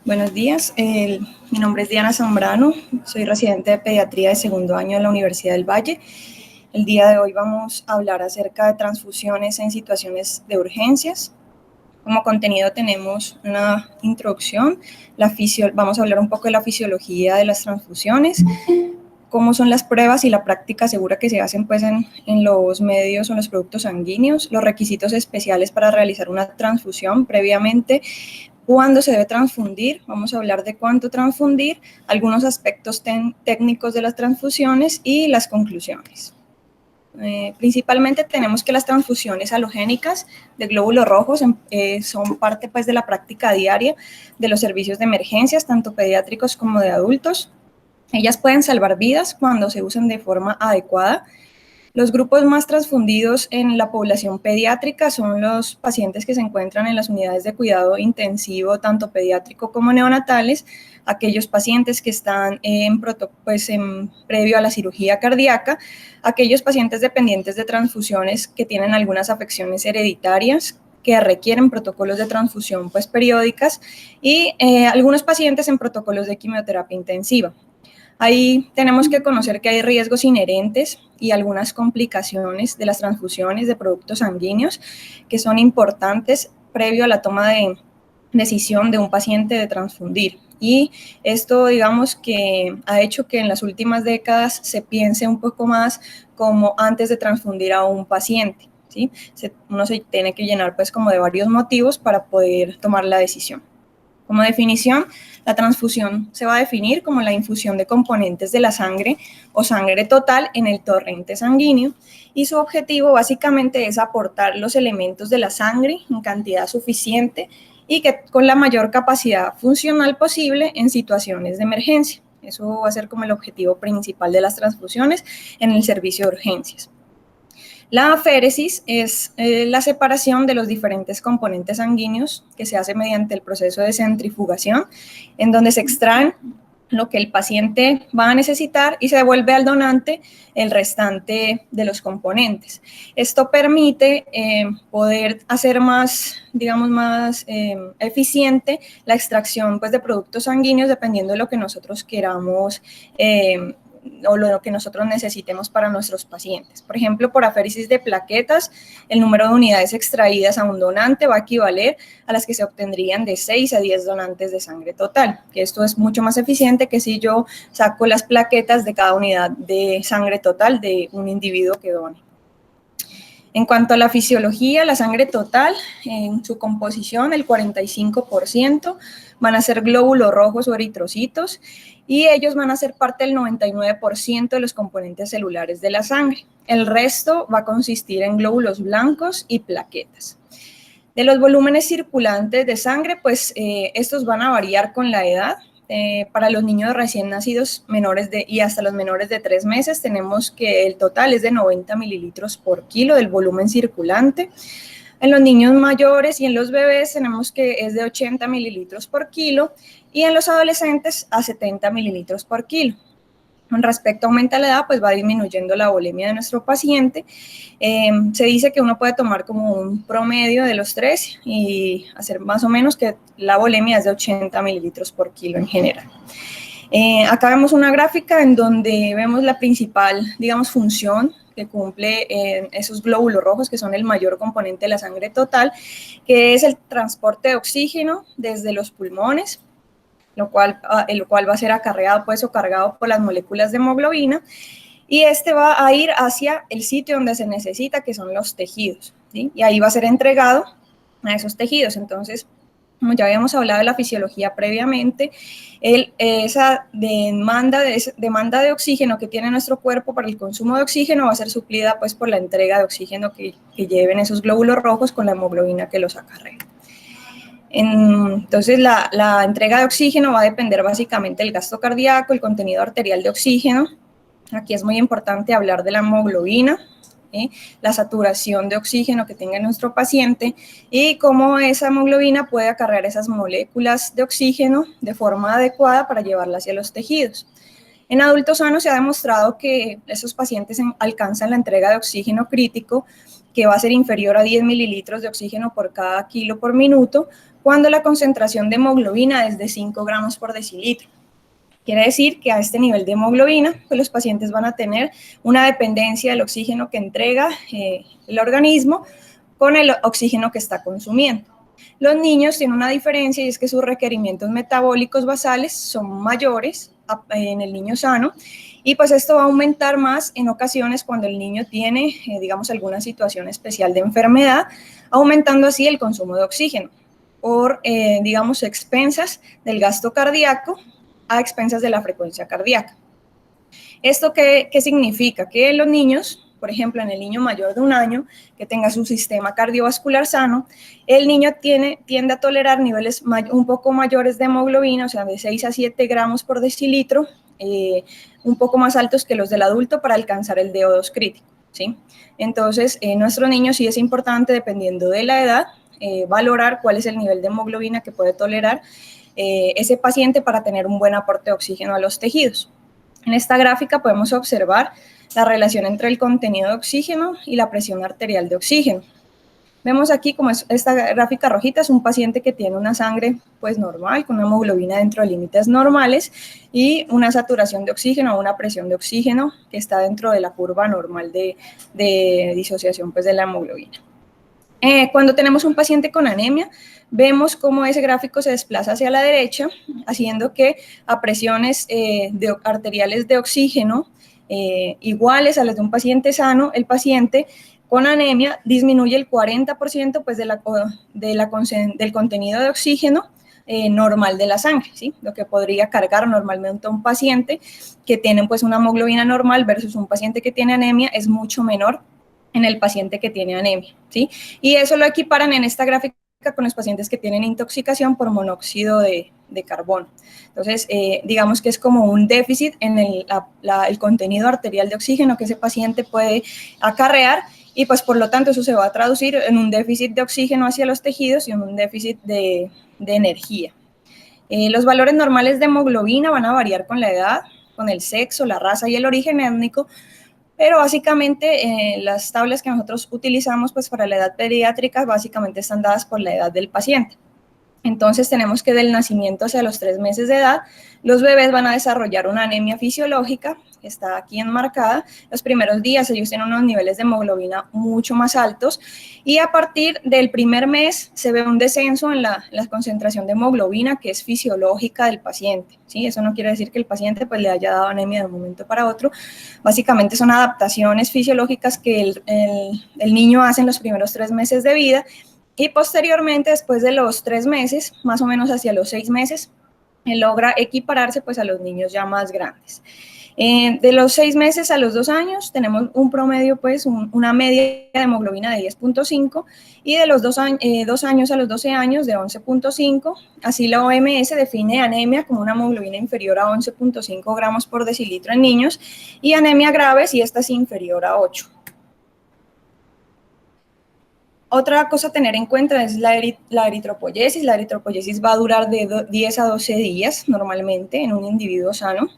Buenos días, mi nombre es Diana Zambrano, soy residente de pediatría de segundo año de la Universidad del Valle. El día de hoy vamos a hablar acerca de transfusiones en situaciones de urgencias. Como contenido tenemos una introducción, vamos a hablar un poco de la fisiología de las transfusiones, cómo son las pruebas y la práctica segura que se hacen pues, en los medios o en los productos sanguíneos, los requisitos especiales para realizar una transfusión previamente, cuándo se debe transfundir, vamos a hablar de cuánto transfundir, algunos aspectos técnicos de las transfusiones y las conclusiones. Principalmente tenemos que las transfusiones halogénicas de glóbulos rojos son parte pues, de la práctica diaria de los servicios de emergencias, tanto pediátricos como de adultos. Ellas pueden salvar vidas cuando se usan de forma adecuada. Los grupos más transfundidos en la población pediátrica son los pacientes que se encuentran en las unidades de cuidado intensivo, tanto pediátrico como neonatales, aquellos pacientes que están previo a la cirugía cardíaca, aquellos pacientes dependientes de transfusiones que tienen algunas afecciones hereditarias, que requieren protocolos de transfusión pues, periódicas y algunos pacientes en protocolos de quimioterapia intensiva. Ahí tenemos que conocer que hay riesgos inherentes y algunas complicaciones de las transfusiones de productos sanguíneos que son importantes previo a la toma de decisión de un paciente de transfundir. Y esto, digamos, que ha hecho que en las últimas décadas se piense un poco más como antes de transfundir a un paciente, ¿sí? Uno se tiene que llenar pues como de varios motivos para poder tomar la decisión. Como definición, la transfusión se va a definir como la infusión de componentes de la sangre o sangre total en el torrente sanguíneo, y su objetivo básicamente es aportar los elementos de la sangre en cantidad suficiente y que con la mayor capacidad funcional posible en situaciones de emergencia. Eso va a ser como el objetivo principal de las transfusiones en el servicio de urgencias. La aféresis es la separación de los diferentes componentes sanguíneos que se hace mediante el proceso de centrifugación, en donde se extraen lo que el paciente va a necesitar y se devuelve al donante el restante de los componentes. Esto permite poder hacer más, digamos, más eficiente la extracción pues, de productos sanguíneos dependiendo de lo que nosotros queramos o lo que nosotros necesitemos para nuestros pacientes. Por ejemplo, por aféresis de plaquetas, el número de unidades extraídas a un donante va a equivaler a las que se obtendrían de 6 a 10 donantes de sangre total, que esto es mucho más eficiente que si yo saco las plaquetas de cada unidad de sangre total de un individuo que done. En cuanto a la fisiología, la sangre total, en su composición, el 45% van a ser glóbulos rojos o eritrocitos, y ellos van a ser parte del 99% de los componentes celulares de la sangre. El resto va a consistir en glóbulos blancos y plaquetas. De los volúmenes circulantes de sangre, pues estos van a variar con la edad. Para los niños recién nacidos y hasta los menores de 3 meses, tenemos que el total es de 90 mililitros por kilo del volumen circulante. En los niños mayores y en los bebés tenemos que es de 80 mililitros por kilo, y en los adolescentes a 70 mililitros por kilo. Con respecto aumenta la edad, pues va disminuyendo la volemia de nuestro paciente. Se dice que uno puede tomar como un promedio de los 3 y hacer más o menos que la volemia es de 80 mililitros por kilo en general. Acá vemos una gráfica en donde vemos la principal, digamos, función que cumple esos glóbulos rojos, que son el mayor componente de la sangre total, que es el transporte de oxígeno desde los pulmones, el cual va a ser acarreado pues, o cargado por las moléculas de hemoglobina, y este va a ir hacia el sitio donde se necesita, que son los tejidos, ¿sí? Y ahí va a ser entregado a esos tejidos. Entonces, como ya habíamos hablado de la fisiología previamente, esa demanda de oxígeno que tiene nuestro cuerpo para el consumo de oxígeno va a ser suplida pues, por la entrega de oxígeno que lleven esos glóbulos rojos con la hemoglobina que los acarrea. Entonces, la entrega de oxígeno va a depender básicamente del gasto cardíaco, el contenido arterial de oxígeno. Aquí es muy importante hablar de la hemoglobina, la saturación de oxígeno que tenga nuestro paciente y cómo esa hemoglobina puede acarrear esas moléculas de oxígeno de forma adecuada para llevarlas hacia los tejidos. En adultos sanos se ha demostrado que esos pacientes alcanzan la entrega de oxígeno crítico, que va a ser inferior a 10 mililitros de oxígeno por cada kilo por minuto, cuando la concentración de hemoglobina es de 5 gramos por decilitro. Quiere decir que a este nivel de hemoglobina, pues los pacientes van a tener una dependencia del oxígeno que entrega el organismo con el oxígeno que está consumiendo. Los niños tienen una diferencia y es que sus requerimientos metabólicos basales son mayores en el niño sano y pues esto va a aumentar más en ocasiones cuando el niño tiene, digamos, alguna situación especial de enfermedad, aumentando así el consumo de oxígeno por, digamos, expensas del gasto cardíaco a expensas de la frecuencia cardíaca. ¿Esto qué significa? Que los niños, por ejemplo, en el niño mayor de 1 año, que tenga su sistema cardiovascular sano, el niño tiende a tolerar niveles un poco mayores de hemoglobina, o sea, de 6 a 7 gramos por decilitro, un poco más altos que los del adulto para alcanzar el DO2 crítico, ¿sí? Entonces, nuestro niño sí es importante, dependiendo de la edad, valorar cuál es el nivel de hemoglobina que puede tolerar ese paciente para tener un buen aporte de oxígeno a los tejidos. En esta gráfica podemos observar la relación entre el contenido de oxígeno y la presión arterial de oxígeno. Vemos aquí como esta gráfica rojita es un paciente que tiene una sangre pues normal, con una hemoglobina dentro de límites normales y una saturación de oxígeno o una presión de oxígeno que está dentro de la curva normal de disociación pues de la hemoglobina. Cuando tenemos un paciente con anemia, vemos cómo ese gráfico se desplaza hacia la derecha, haciendo que a presiones arteriales de oxígeno iguales a las de un paciente sano, el paciente con anemia disminuye el 40% pues, del contenido de oxígeno normal de la sangre, ¿sí? Lo que podría cargar normalmente a un paciente que tiene pues, una hemoglobina normal versus un paciente que tiene anemia es mucho menor en el paciente que tiene anemia, ¿sí? Y eso lo equiparan en esta gráfica con los pacientes que tienen intoxicación por monóxido de carbono. Entonces, digamos que es como un déficit en el contenido arterial de oxígeno que ese paciente puede acarrear y pues por lo tanto eso se va a traducir en un déficit de oxígeno hacia los tejidos y en un déficit de energía. Los valores normales de hemoglobina van a variar con la edad, con el sexo, la raza y el origen étnico, pero básicamente las tablas que nosotros utilizamos pues para la edad pediátrica básicamente están dadas por la edad del paciente. Entonces tenemos que del nacimiento hacia los 3 meses de edad, los bebés van a desarrollar una anemia fisiológica, que está aquí enmarcada. Los primeros días ellos tienen unos niveles de hemoglobina mucho más altos y a partir del primer mes se ve un descenso en la concentración de hemoglobina que es fisiológica del paciente, ¿sí? Eso no quiere decir que el paciente pues, le haya dado anemia de un momento para otro. Básicamente son adaptaciones fisiológicas que el niño hace en los primeros 3 meses de vida. Y posteriormente, después de los 3 meses, más o menos hacia los 6 meses, logra equipararse pues, a los niños ya más grandes. De los 6 meses a los 2 años tenemos un promedio, pues una media de hemoglobina de 10.5 y de los 2 años a los 12 años de 11.5. Así la OMS define anemia como una hemoglobina inferior a 11.5 gramos por decilitro en niños y anemia grave si esta es inferior a 8. Otra cosa a tener en cuenta es la eritropoyesis. La eritropoyesis va a durar de 10 a 12 días normalmente en un individuo sano.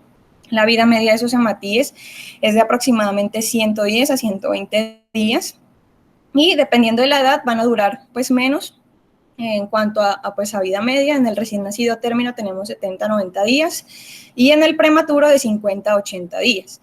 La vida media de esos hematíes es de aproximadamente 110 a 120 días y dependiendo de la edad van a durar pues menos. En cuanto pues, a vida media, en el recién nacido a término tenemos 70 a 90 días y en el prematuro de 50 a 80 días.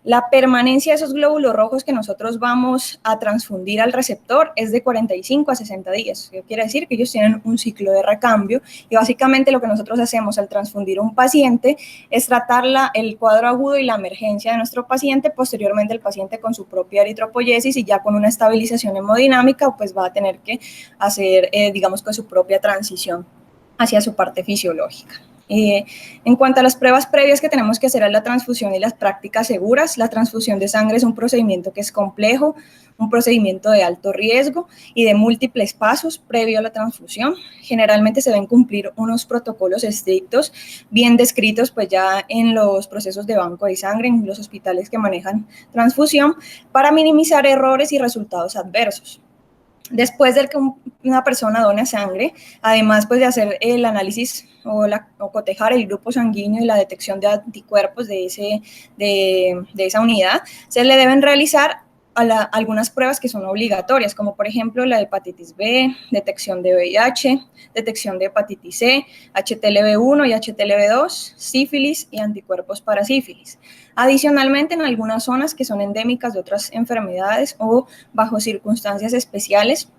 La permanencia de esos glóbulos rojos que nosotros vamos a transfundir al receptor es de 45 a 60 días. Eso quiere decir que ellos tienen un ciclo de recambio y básicamente lo que nosotros hacemos al transfundir a un paciente es tratar el cuadro agudo y la emergencia de nuestro paciente, posteriormente el paciente con su propia eritropoyesis y ya con una estabilización hemodinámica pues va a tener que hacer, digamos, con su propia transición hacia su parte fisiológica. En cuanto a las pruebas previas que tenemos que hacer a la transfusión y las prácticas seguras, la transfusión de sangre es un procedimiento que es complejo, un procedimiento de alto riesgo y de múltiples pasos previo a la transfusión. Generalmente se deben cumplir unos protocolos estrictos, bien descritos pues ya en los procesos de banco de sangre, en los hospitales que manejan transfusión, para minimizar errores y resultados adversos. Después de que una persona done sangre, además pues, de hacer el análisis o cotejar el grupo sanguíneo y la detección de anticuerpos de esa unidad, se le deben realizar algunas pruebas que son obligatorias, como por ejemplo la de hepatitis B, detección de VIH, detección de hepatitis C, HTLV1 y HTLV2, sífilis y anticuerpos para sífilis. Adicionalmente, en algunas zonas que son endémicas de otras enfermedades o bajo circunstancias especiales,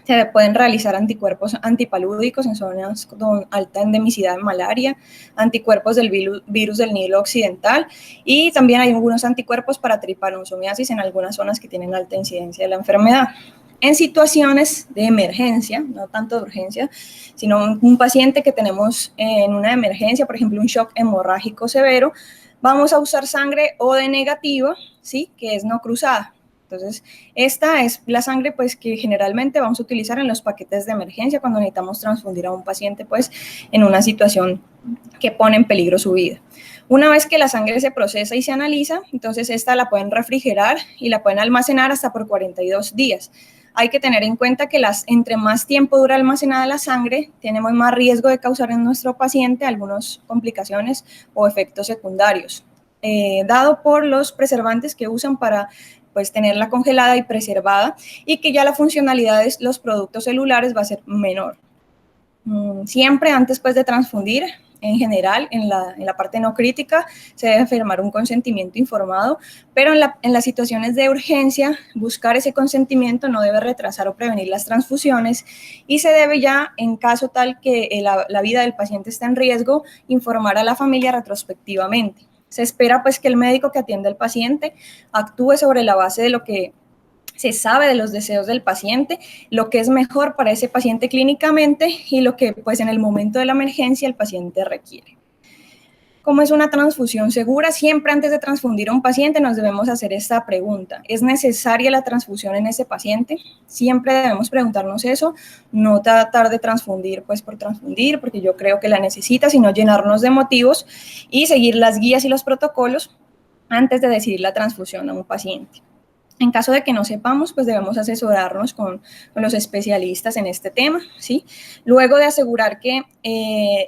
se pueden realizar anticuerpos antipalúdicos en zonas con alta endemicidad de malaria, anticuerpos del virus del Nilo Occidental y también hay algunos anticuerpos para tripanosomiasis en algunas zonas que tienen alta incidencia de la enfermedad. En situaciones de emergencia, no tanto de urgencia, sino un paciente que tenemos en una emergencia, por ejemplo, un shock hemorrágico severo, vamos a usar sangre O de negativa, ¿sí? Que es no cruzada. Entonces, esta es la sangre pues, que generalmente vamos a utilizar en los paquetes de emergencia cuando necesitamos transfundir a un paciente pues, en una situación que pone en peligro su vida. Una vez que la sangre se procesa y se analiza, entonces esta la pueden refrigerar y la pueden almacenar hasta por 42 días. Hay que tener en cuenta que entre más tiempo dura almacenada la sangre, tenemos más riesgo de causar en nuestro paciente algunas complicaciones o efectos secundarios, dado por los preservantes que usan para pues tenerla congelada y preservada y que ya la funcionalidad de los productos celulares va a ser menor. Siempre antes pues, de transfundir, en general, en la parte no crítica, se debe firmar un consentimiento informado, pero en las situaciones de urgencia, buscar ese consentimiento no debe retrasar o prevenir las transfusiones y se debe ya, en caso tal que la vida del paciente esté en riesgo, informar a la familia retrospectivamente. Se espera pues que el médico que atiende al paciente actúe sobre la base de lo que se sabe de los deseos del paciente, lo que es mejor para ese paciente clínicamente y lo que pues en el momento de la emergencia el paciente requiere. ¿Cómo es una transfusión segura? Siempre antes de transfundir a un paciente nos debemos hacer esta pregunta. ¿Es necesaria la transfusión en ese paciente? Siempre debemos preguntarnos eso, no tratar de transfundir pues por transfundir, porque yo creo que la necesita, sino llenarnos de motivos y seguir las guías y los protocolos antes de decidir la transfusión a un paciente. En caso de que no sepamos, pues debemos asesorarnos con los especialistas en este tema, ¿sí? Luego de asegurar que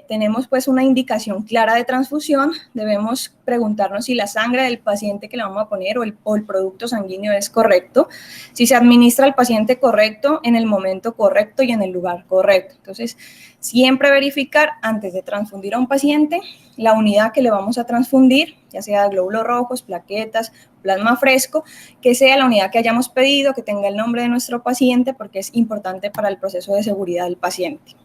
tenemos pues una indicación clara de transfusión, debemos preguntarnos si la sangre del paciente que le vamos a poner o el producto sanguíneo es correcto, si se administra al paciente correcto, en el momento correcto y en el lugar correcto. Entonces, siempre verificar antes de transfundir a un paciente la unidad que le vamos a transfundir, ya sea glóbulos rojos, plaquetas, plasma fresco, que sea la unidad que hayamos pedido, que tenga el nombre de nuestro paciente, porque es importante para el proceso de seguridad del paciente.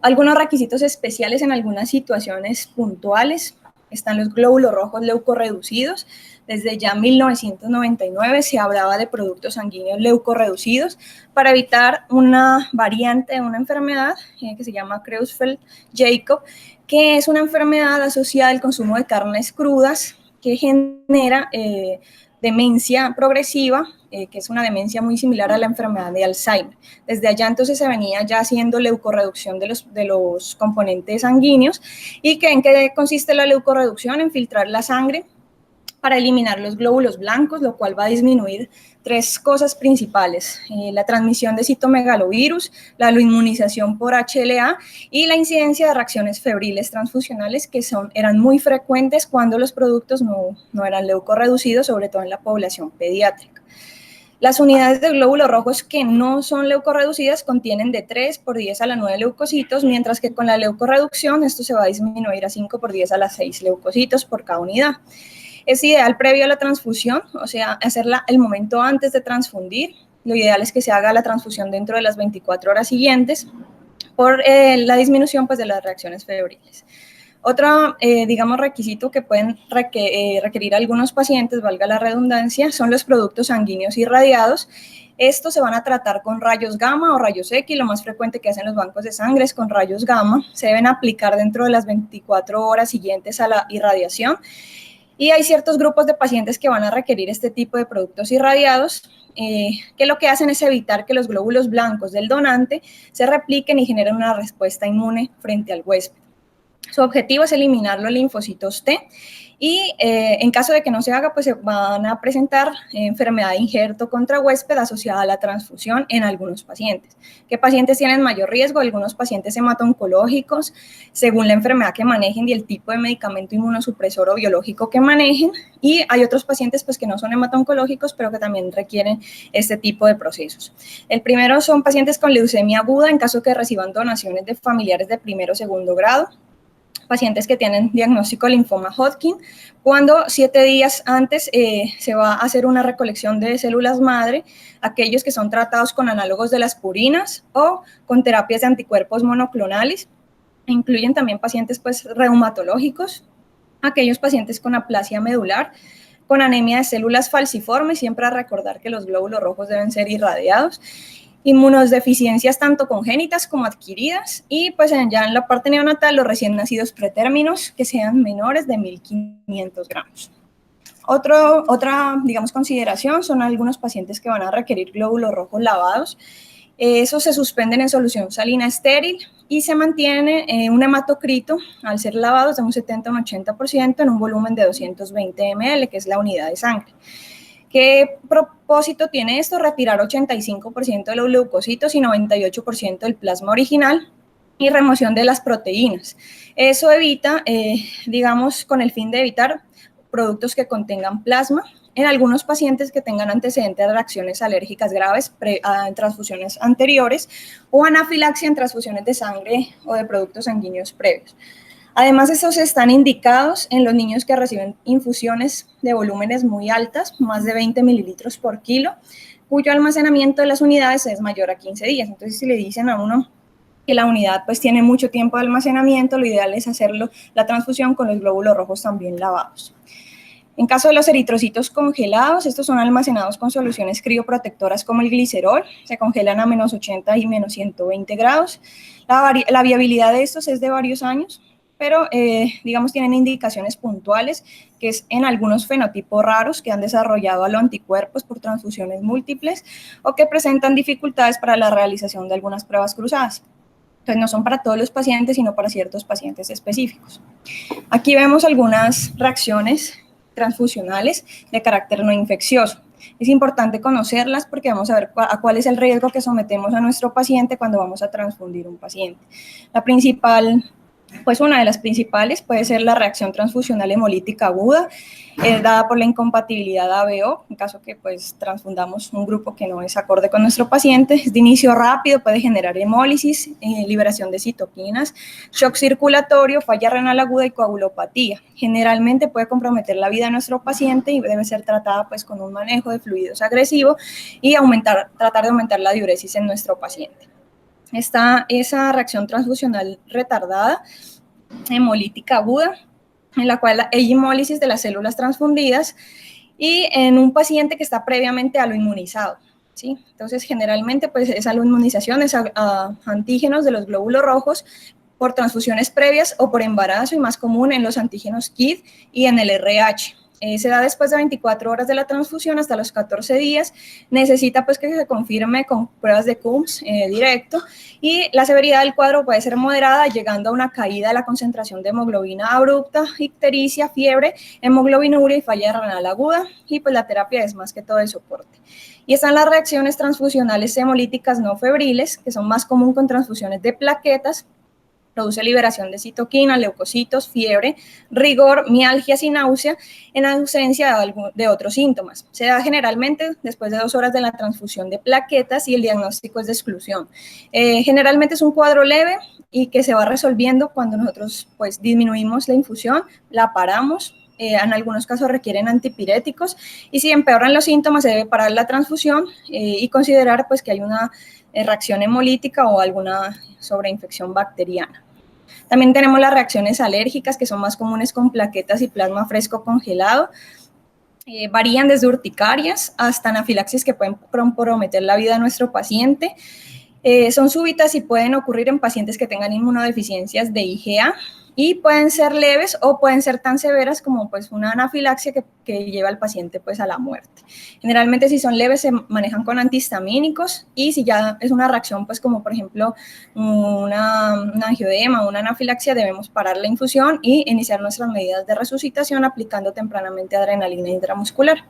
Algunos requisitos especiales en algunas situaciones puntuales. Están los glóbulos rojos leucorreducidos. Desde ya 1999 se hablaba de productos sanguíneos leucorreducidos para evitar una variante de una enfermedad que se llama Creutzfeldt-Jakob, que es una enfermedad asociada al consumo de carnes crudas que genera demencia progresiva, que es una demencia muy similar a la enfermedad de Alzheimer. Desde allá entonces se venía ya haciendo leucorreducción de los componentes sanguíneos. ¿Y en qué consiste la leucorreducción? En filtrar la sangre para eliminar los glóbulos blancos, lo cual va a disminuir tres cosas principales: la transmisión de citomegalovirus, la inmunización por HLA y la incidencia de reacciones febriles transfusionales que eran muy frecuentes cuando los productos no eran leucorreducidos, sobre todo en la población pediátrica. Las unidades de glóbulos rojos que no son leucorreducidas contienen de 3 por 10 a la 9 leucocitos, mientras que con la leucorreducción esto se va a disminuir a 5 por 10 a la 6 leucocitos por cada unidad. Es ideal previo a la transfusión, o sea, hacerla el momento antes de transfundir. Lo ideal es que se haga la transfusión dentro de las 24 horas siguientes por la disminución pues, de las reacciones febriles. Otro, digamos, requisito que pueden requerir algunos pacientes, valga la redundancia, son los productos sanguíneos irradiados. Estos se van a tratar con rayos gamma o rayos X, lo más frecuente que hacen los bancos de sangre es con rayos gamma. Se deben aplicar dentro de las 24 horas siguientes a la irradiación. Y hay ciertos grupos de pacientes que van a requerir este tipo de productos irradiados, que lo que hacen es evitar que los glóbulos blancos del donante se repliquen y generen una respuesta inmune frente al huésped. Su objetivo es eliminar los linfocitos T y en caso de que no se haga, pues se van a presentar enfermedad de injerto contra huésped asociada a la transfusión en algunos pacientes. ¿Qué pacientes tienen mayor riesgo? Algunos pacientes hemato-oncológicos, según la enfermedad que manejen y el tipo de medicamento inmunosupresor o biológico que manejen, y hay otros pacientes pues, que no son hemato-oncológicos, pero que también requieren este tipo de procesos. El primero son pacientes con leucemia aguda en caso que reciban donaciones de familiares de primero o segundo grado, pacientes que tienen diagnóstico de linfoma Hodgkin, cuando 7 días antes se va a hacer una recolección de células madre, aquellos que son tratados con análogos de las purinas o con terapias de anticuerpos monoclonales, incluyen también pacientes pues, reumatológicos, aquellos pacientes con aplasia medular, con anemia de células falciformes, siempre a recordar que los glóbulos rojos deben ser irradiados, inmunodeficiencias tanto congénitas como adquiridas, y pues ya en la parte neonatal los recién nacidos pretérminos que sean menores de 1.500 gramos. Otra, digamos, consideración son algunos pacientes que van a requerir glóbulos rojos lavados. Esos se suspenden en solución salina estéril y se mantiene un hematocrito al ser lavados de un 70 a un 80% en un volumen de 220 ml, que es la unidad de sangre. ¿Qué propósito tiene esto? Retirar 85% de los leucocitos y 98% del plasma original y remoción de las proteínas. Eso evita, digamos, con el fin de evitar productos que contengan plasma en algunos pacientes que tengan antecedentes de reacciones alérgicas graves en transfusiones anteriores o anafilaxia en transfusiones de sangre o de productos sanguíneos previos. Además, estos están indicados en los niños que reciben infusiones de volúmenes muy altas, más de 20 mililitros por kilo, cuyo almacenamiento de las unidades es mayor a 15 días. Entonces, si le dicen a uno que la unidad pues tiene mucho tiempo de almacenamiento, lo ideal es hacerlo la transfusión con los glóbulos rojos también lavados. En caso de los eritrocitos congelados, estos son almacenados con soluciones crioprotectoras como el glicerol, se congelan a menos 80 y menos 120 grados. La viabilidad de estos es de varios años, pero digamos tienen indicaciones puntuales, que es en algunos fenotipos raros que han desarrollado anticuerpos por transfusiones múltiples o que presentan dificultades para la realización de algunas pruebas cruzadas. Entonces no son para todos los pacientes, sino para ciertos pacientes específicos. Aquí vemos algunas reacciones transfusionales de carácter no infeccioso. Es importante conocerlas porque vamos a ver cuál es el riesgo que sometemos a nuestro paciente cuando vamos a transfundir un paciente. La principal, pues una de las principales puede ser la reacción transfusional hemolítica aguda, dada por la incompatibilidad ABO, en caso que pues transfundamos un grupo que no es acorde con nuestro paciente. Es de inicio rápido, puede generar hemólisis, liberación de citoquinas, shock circulatorio, falla renal aguda y coagulopatía. Generalmente puede comprometer la vida de nuestro paciente y debe ser tratada pues con un manejo de fluidos agresivo y tratar de aumentar la diuresis en nuestro paciente. Está esa reacción transfusional retardada, hemolítica aguda, en la cual hay hemólisis de las células transfundidas y en un paciente que está previamente aloinmunizado, ¿sí? Entonces, generalmente, pues, es aloinmunización, es a antígenos de los glóbulos rojos por transfusiones previas o por embarazo, y más común en los antígenos KID y en el RH. Se da después de 24 horas de la transfusión hasta los 14 días, necesita pues que se confirme con pruebas de Coombs directo, y la severidad del cuadro puede ser moderada, llegando a una caída de la concentración de hemoglobina abrupta, ictericia, fiebre, hemoglobinuria y falla renal aguda, y pues la terapia es más que todo el soporte. Y están las reacciones transfusionales hemolíticas no febriles, que son más común con transfusiones de plaquetas. Produce liberación de citoquina, leucocitos, fiebre, rigor, mialgias y náusea en ausencia de otros síntomas. Se da generalmente después de 2 horas de la transfusión de plaquetas y el diagnóstico es de exclusión. Generalmente es un cuadro leve y que se va resolviendo cuando nosotros pues disminuimos la infusión, la paramos. En algunos casos requieren antipiréticos y si empeoran los síntomas se debe parar la transfusión y considerar pues que hay una reacción hemolítica o alguna sobreinfección bacteriana. También tenemos las reacciones alérgicas, que son más comunes con plaquetas y plasma fresco congelado. Varían desde urticarias hasta anafilaxis que pueden comprometer la vida de nuestro paciente. Son súbitas y pueden ocurrir en pacientes que tengan inmunodeficiencias de IgA y pueden ser leves o pueden ser tan severas como pues una anafilaxia que lleva al paciente pues a la muerte. Generalmente si son leves se manejan con antihistamínicos y si ya es una reacción pues como por ejemplo un angioedema o una anafilaxia debemos parar la infusión y iniciar nuestras medidas de resucitación aplicando tempranamente adrenalina intramuscular.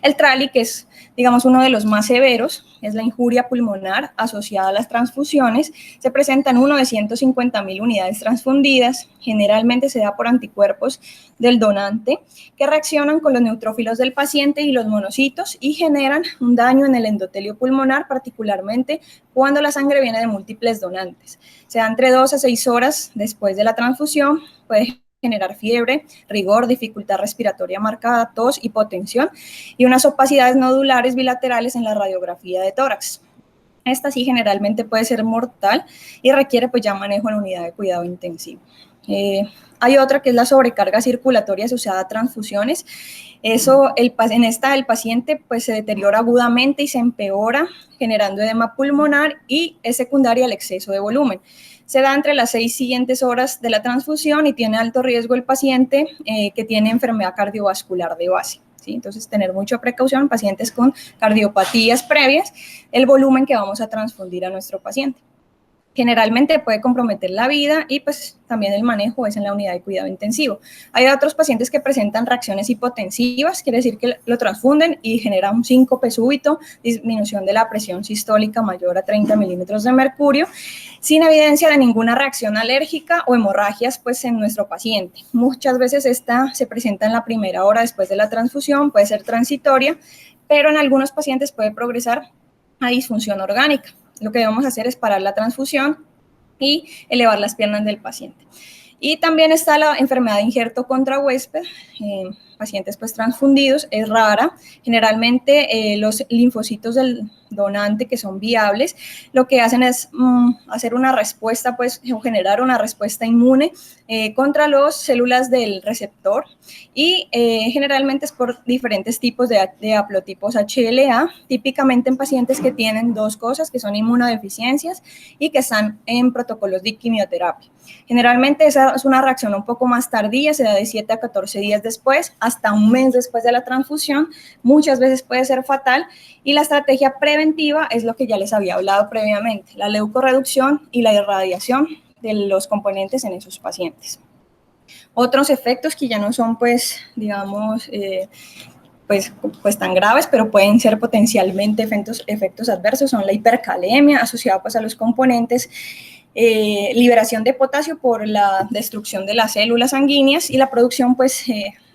El TRALI, que es, digamos, uno de los más severos, es la injuria pulmonar asociada a las transfusiones, se presenta en uno de 150.000 unidades transfundidas, generalmente se da por anticuerpos del donante que reaccionan con los neutrófilos del paciente y los monocitos y generan un daño en el endotelio pulmonar, particularmente cuando la sangre viene de múltiples donantes. Se da entre 2 a 6 horas después de la transfusión, puede generar fiebre, rigor, dificultad respiratoria marcada, tos, hipotensión y unas opacidades nodulares bilaterales en la radiografía de tórax. Esta sí generalmente puede ser mortal y requiere pues ya manejo en unidad de cuidado intensivo. Hay otra que es la sobrecarga circulatoria asociada a transfusiones. En esta el paciente pues se deteriora agudamente y se empeora generando edema pulmonar y es secundaria al exceso de volumen. Se da entre las 6 siguientes horas de la transfusión y tiene alto riesgo el paciente que tiene enfermedad cardiovascular de base. ¿Sí? Entonces, tener mucha precaución en pacientes con cardiopatías previas, el volumen que vamos a transfundir a nuestro paciente. Generalmente puede comprometer la vida y pues también el manejo es en la unidad de cuidado intensivo. Hay otros pacientes que presentan reacciones hipotensivas, quiere decir que lo transfunden y genera un síncope súbito, disminución de la presión sistólica mayor a 30 milímetros de mercurio, sin evidencia de ninguna reacción alérgica o hemorragias pues en nuestro paciente. Muchas veces esta se presenta en la primera hora después de la transfusión, puede ser transitoria, pero en algunos pacientes puede progresar a disfunción orgánica. Lo que debemos hacer es parar la transfusión y elevar las piernas del paciente. Y también está la enfermedad de injerto contra huésped, pacientes pues transfundidos, es rara. Generalmente los linfocitos del donante que son viables, lo que hacen es hacer una respuesta pues o generar una respuesta inmune contra las células del receptor y generalmente es por diferentes tipos de haplotipos HLA, típicamente en pacientes que tienen dos cosas, que son inmunodeficiencias y que están en protocolos de quimioterapia. Generalmente esa es una reacción un poco más tardía, se da de 7 a 14 días después, hasta un mes después de la transfusión, muchas veces puede ser fatal y la estrategia preventiva es lo que ya les había hablado previamente, la leucorreducción y la irradiación de los componentes en esos pacientes. Otros efectos que ya no son, pues, digamos, pues tan graves, pero pueden ser potencialmente efectos adversos, son la hipercalemia asociada pues a los componentes, liberación de potasio por la destrucción de las células sanguíneas y la producción pues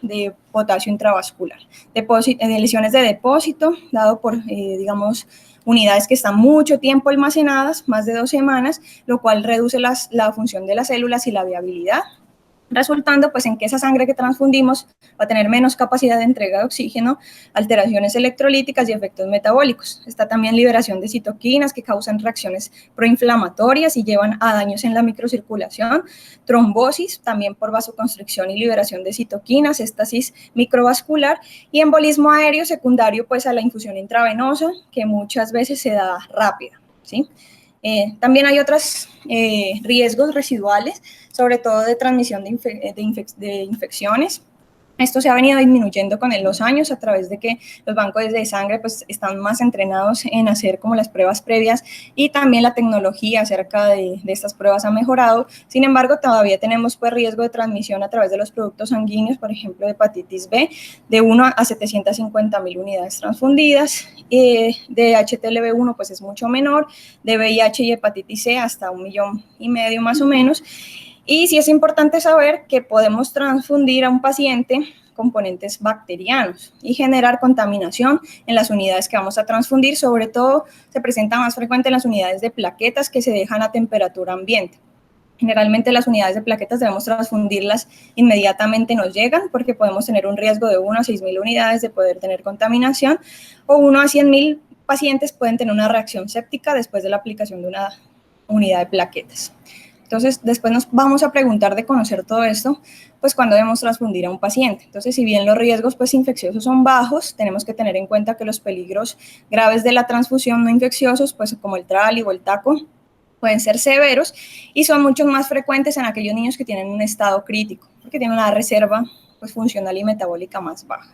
de potasio intravascular, de lesiones de depósito dado por digamos unidades que están mucho tiempo almacenadas, más de 2 semanas, lo cual reduce la función de las células y la viabilidad, resultando pues en que esa sangre que transfundimos va a tener menos capacidad de entrega de oxígeno, alteraciones electrolíticas y efectos metabólicos. Está también liberación de citoquinas que causan reacciones proinflamatorias y llevan a daños en la microcirculación, trombosis también por vasoconstricción y liberación de citoquinas, éstasis microvascular y embolismo aéreo secundario pues a la infusión intravenosa que muchas veces se da rápida, ¿sí? También hay otros riesgos residuales, sobre todo de transmisión de infecciones. Esto se ha venido disminuyendo con los años a través de que los bancos de sangre pues, están más entrenados en hacer como las pruebas previas y también la tecnología acerca de estas pruebas ha mejorado. Sin embargo, todavía tenemos pues, riesgo de transmisión a través de los productos sanguíneos, por ejemplo, de hepatitis B, de 1 a 750.000 unidades transfundidas. De HTLV1 pues es mucho menor, de VIH y hepatitis C hasta 1,5 millones más o menos. Y sí es importante saber que podemos transfundir a un paciente componentes bacterianos y generar contaminación en las unidades que vamos a transfundir, sobre todo se presenta más frecuente en las unidades de plaquetas que se dejan a temperatura ambiente. Generalmente las unidades de plaquetas debemos transfundirlas inmediatamente nos llegan porque podemos tener un riesgo de 1 a 6.000 unidades de poder tener contaminación o 1 a 100.000 pacientes pueden tener una reacción séptica después de la aplicación de una unidad de plaquetas. Entonces, después nos vamos a preguntar de conocer todo esto, pues cuando debemos transfundir a un paciente. Entonces, si bien los riesgos pues infecciosos son bajos, tenemos que tener en cuenta que los peligros graves de la transfusión no infecciosos, pues como el trali o el taco, pueden ser severos y son mucho más frecuentes en aquellos niños que tienen un estado crítico, porque tienen una reserva pues, funcional y metabólica más baja.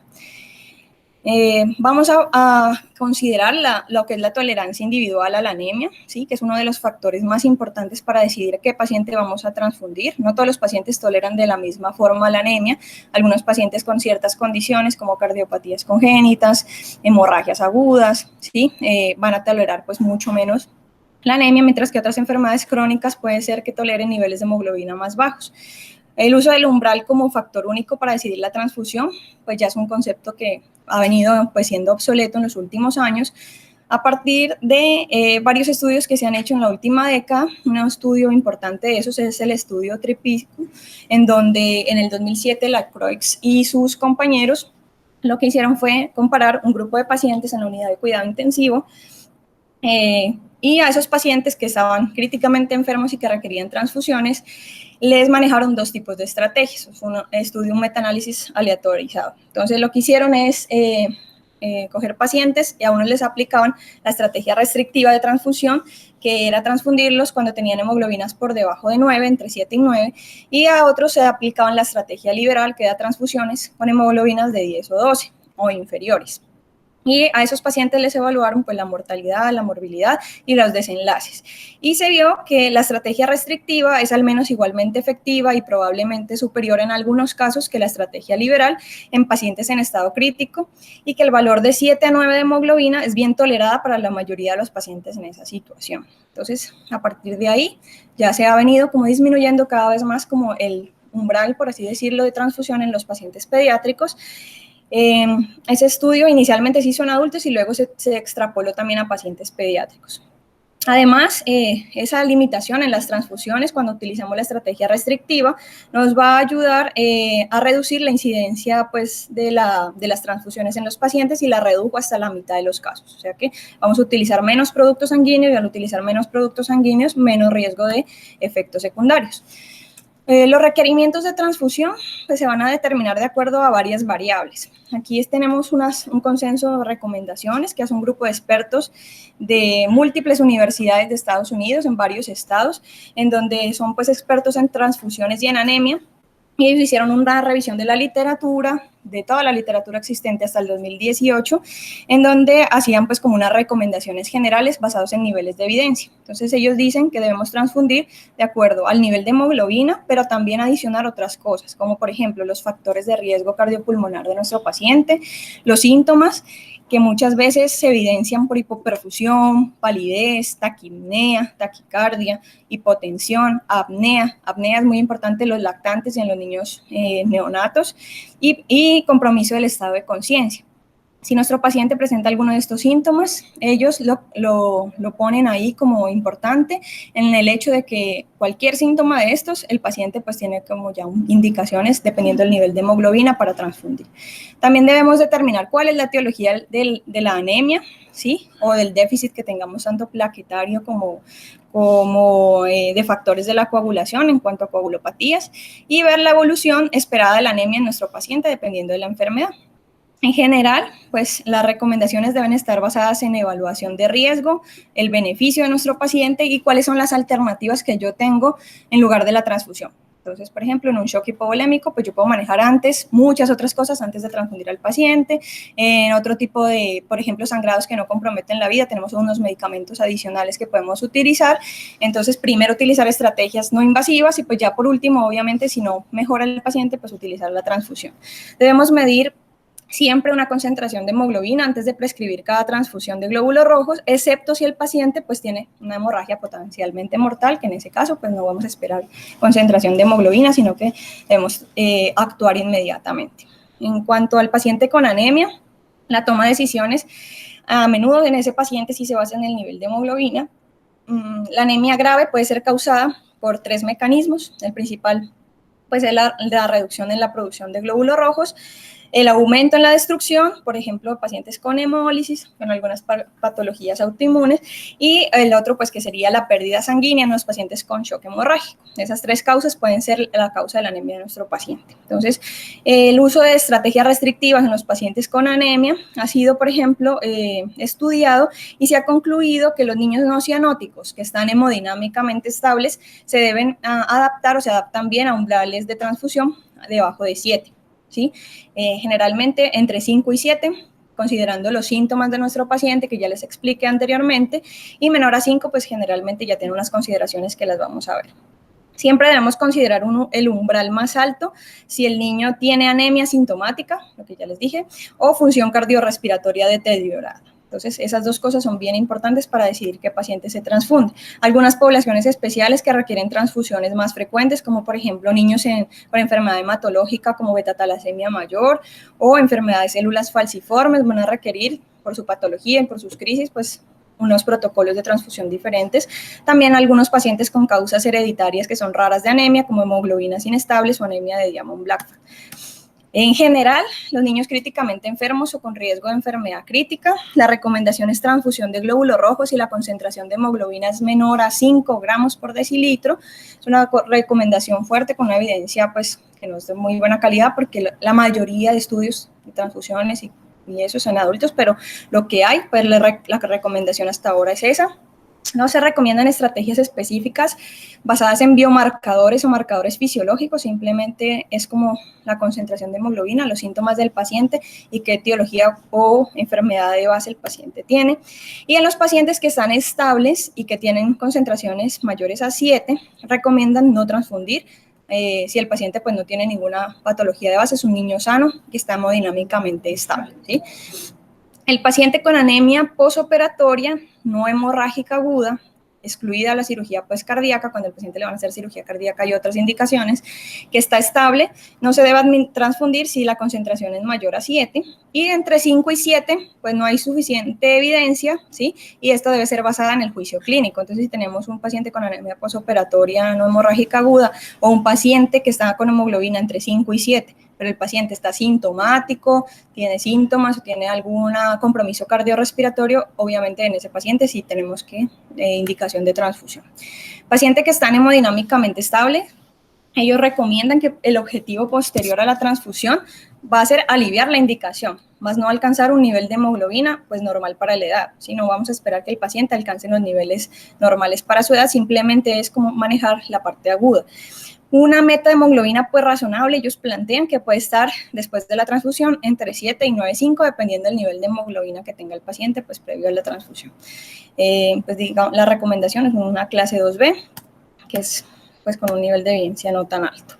Vamos a considerar lo que es la tolerancia individual a la anemia, ¿sí? Que es uno de los factores más importantes para decidir qué paciente vamos a transfundir. No todos los pacientes toleran de la misma forma la anemia. Algunos pacientes con ciertas condiciones como cardiopatías congénitas, hemorragias agudas, ¿sí? Van a tolerar pues mucho menos la anemia, mientras que otras enfermedades crónicas puede ser que toleren niveles de hemoglobina más bajos. El uso del umbral como factor único para decidir la transfusión, pues ya es un concepto que ha venido pues siendo obsoleto en los últimos años, a partir de varios estudios que se han hecho en la última década. Un estudio importante de esos es el estudio TRIPICU, en donde en el 2007 Lacroix y sus compañeros lo que hicieron fue comparar un grupo de pacientes en la unidad de cuidado intensivo y a esos pacientes que estaban críticamente enfermos y que requerían transfusiones, les manejaron dos tipos de estrategias. Un estudio, un metaanálisis aleatorizado. Entonces, lo que hicieron es coger pacientes y a unos les aplicaban la estrategia restrictiva de transfusión, que era transfundirlos cuando tenían hemoglobinas por debajo de 9, entre 7 y 9, y a otros se aplicaban la estrategia liberal, que da transfusiones con hemoglobinas de 10 o 12 o inferiores. Y a esos pacientes les evaluaron pues la mortalidad, la morbilidad y los desenlaces. Y se vio que la estrategia restrictiva es al menos igualmente efectiva y probablemente superior en algunos casos que la estrategia liberal en pacientes en estado crítico, y que el valor de 7 a 9 de hemoglobina es bien tolerada para la mayoría de los pacientes en esa situación. Entonces, a partir de ahí ya se ha venido como disminuyendo cada vez más como el umbral, por así decirlo, de transfusión en los pacientes pediátricos. Ese estudio inicialmente se hizo en adultos y luego se extrapoló también a pacientes pediátricos. Además, esa limitación en las transfusiones cuando utilizamos la estrategia restrictiva nos va a ayudar a reducir la incidencia pues, de las transfusiones en los pacientes, y la redujo hasta la mitad de los casos. O sea que vamos a utilizar menos productos sanguíneos, y al utilizar menos productos sanguíneos, menos riesgo de efectos secundarios. Los requerimientos de transfusión pues, se van a determinar de acuerdo a varias variables. Aquí tenemos un consenso de recomendaciones que hace un grupo de expertos de múltiples universidades de Estados Unidos, en varios estados, en donde son pues, expertos en transfusiones y en anemia. Y ellos hicieron una revisión de la literatura, de toda la literatura existente hasta el 2018, en donde hacían pues como unas recomendaciones generales basadas en niveles de evidencia. Entonces ellos dicen que debemos transfundir de acuerdo al nivel de hemoglobina, pero también adicionar otras cosas, como por ejemplo los factores de riesgo cardiopulmonar de nuestro paciente, los síntomas, que muchas veces se evidencian por hipoperfusión, palidez, taquipnea, taquicardia, hipotensión, apnea. Apnea es muy importante en los lactantes y en los niños neonatos, y compromiso del estado de conciencia. Si nuestro paciente presenta alguno de estos síntomas, ellos lo ponen ahí como importante en el hecho de que cualquier síntoma de estos, el paciente pues tiene como ya indicaciones dependiendo del nivel de hemoglobina para transfundir. También debemos determinar cuál es la etiología de la anemia, ¿sí? O del déficit que tengamos tanto plaquetario como de factores de la coagulación en cuanto a coagulopatías, y ver la evolución esperada de la anemia en nuestro paciente dependiendo de la enfermedad. En general, pues las recomendaciones deben estar basadas en evaluación de riesgo, el beneficio de nuestro paciente y cuáles son las alternativas que yo tengo en lugar de la transfusión. Entonces, por ejemplo, en un shock hipovolémico, pues yo puedo manejar antes muchas otras cosas antes de transfundir al paciente. En otro tipo de, por ejemplo, sangrados que no comprometen la vida, tenemos unos medicamentos adicionales que podemos utilizar. Entonces, primero utilizar estrategias no invasivas y pues ya por último, obviamente, si no mejora el paciente, pues utilizar la transfusión. Debemos medir siempre una concentración de hemoglobina antes de prescribir cada transfusión de glóbulos rojos, excepto si el paciente pues tiene una hemorragia potencialmente mortal, que en ese caso pues no vamos a esperar concentración de hemoglobina, sino que debemos actuar inmediatamente. En cuanto al paciente con anemia, la toma de decisiones a menudo en ese paciente sí se basa en el nivel de hemoglobina. La anemia grave puede ser causada por 3 mecanismos. El principal pues es la reducción en la producción de glóbulos rojos. El aumento en la destrucción, por ejemplo, pacientes con hemólisis, con algunas patologías autoinmunes, y el otro, pues, que sería la pérdida sanguínea en los pacientes con shock hemorrágico. Esas tres causas pueden ser la causa de la anemia de nuestro paciente. Entonces, el uso de estrategias restrictivas en los pacientes con anemia ha sido, por ejemplo, estudiado y se ha concluido que los niños no cianóticos que están hemodinámicamente estables se deben adaptar o se adaptan bien a umbrales de transfusión debajo de 7. ¿Sí? Generalmente entre 5 y 7, considerando los síntomas de nuestro paciente, que ya les expliqué anteriormente, y menor a 5, pues generalmente ya tiene unas consideraciones que las vamos a ver. Siempre debemos considerar el umbral más alto si el niño tiene anemia sintomática, lo que ya les dije, o función cardiorrespiratoria deteriorada. Entonces, esas dos cosas son bien importantes para decidir qué paciente se transfunde. Algunas poblaciones especiales que requieren transfusiones más frecuentes, como por ejemplo niños con enfermedad hematológica como beta-talasemia mayor o enfermedad de células falciformes, van a requerir por su patología y por sus crisis, pues unos protocolos de transfusión diferentes. También algunos pacientes con causas hereditarias que son raras de anemia, como hemoglobinas inestables o anemia de Diamond-Blackfan. En general, los niños críticamente enfermos o con riesgo de enfermedad crítica, la recomendación es transfusión de glóbulos rojos si la concentración de hemoglobina es menor a 5 gramos por decilitro. Es una recomendación fuerte con una evidencia pues, que no es de muy buena calidad porque la mayoría de estudios de transfusiones y eso son adultos, pero lo que hay, pues la recomendación hasta ahora es esa. No se recomiendan estrategias específicas basadas en biomarcadores o marcadores fisiológicos, simplemente es como la concentración de hemoglobina, los síntomas del paciente y qué etiología o enfermedad de base el paciente tiene. Y en los pacientes que están estables y que tienen concentraciones mayores a 7, recomiendan no transfundir. Si el paciente pues, no tiene ninguna patología de base, es un niño sano que está hemodinámicamente estable, ¿sí? El paciente con anemia posoperatoria no hemorrágica aguda, excluida la cirugía pues, cardíaca, cuando al paciente le van a hacer cirugía cardíaca y otras indicaciones, que está estable, no se debe transfundir si la concentración es mayor a 7, y entre 5 y 7, pues no hay suficiente evidencia, ¿sí? Y esto debe ser basada en el juicio clínico. Entonces, si tenemos un paciente con anemia posoperatoria no hemorrágica aguda, o un paciente que está con hemoglobina entre 5 y 7, pero el paciente está sintomático, tiene síntomas o tiene algún compromiso cardiorrespiratorio, obviamente en ese paciente sí tenemos que indicación de transfusión. Paciente que está hemodinámicamente estable, ellos recomiendan que el objetivo posterior a la transfusión va a ser aliviar la indicación, más no alcanzar un nivel de hemoglobina pues normal para la edad, sino vamos a esperar que el paciente alcance los niveles normales para su edad, simplemente es como manejar la parte aguda. Una meta de hemoglobina pues razonable, ellos plantean que puede estar después de la transfusión entre 7 y 9,5 dependiendo del nivel de hemoglobina que tenga el paciente pues previo a la transfusión. Pues digamos, la recomendación es una clase 2B, que es pues con un nivel de evidencia no tan alto.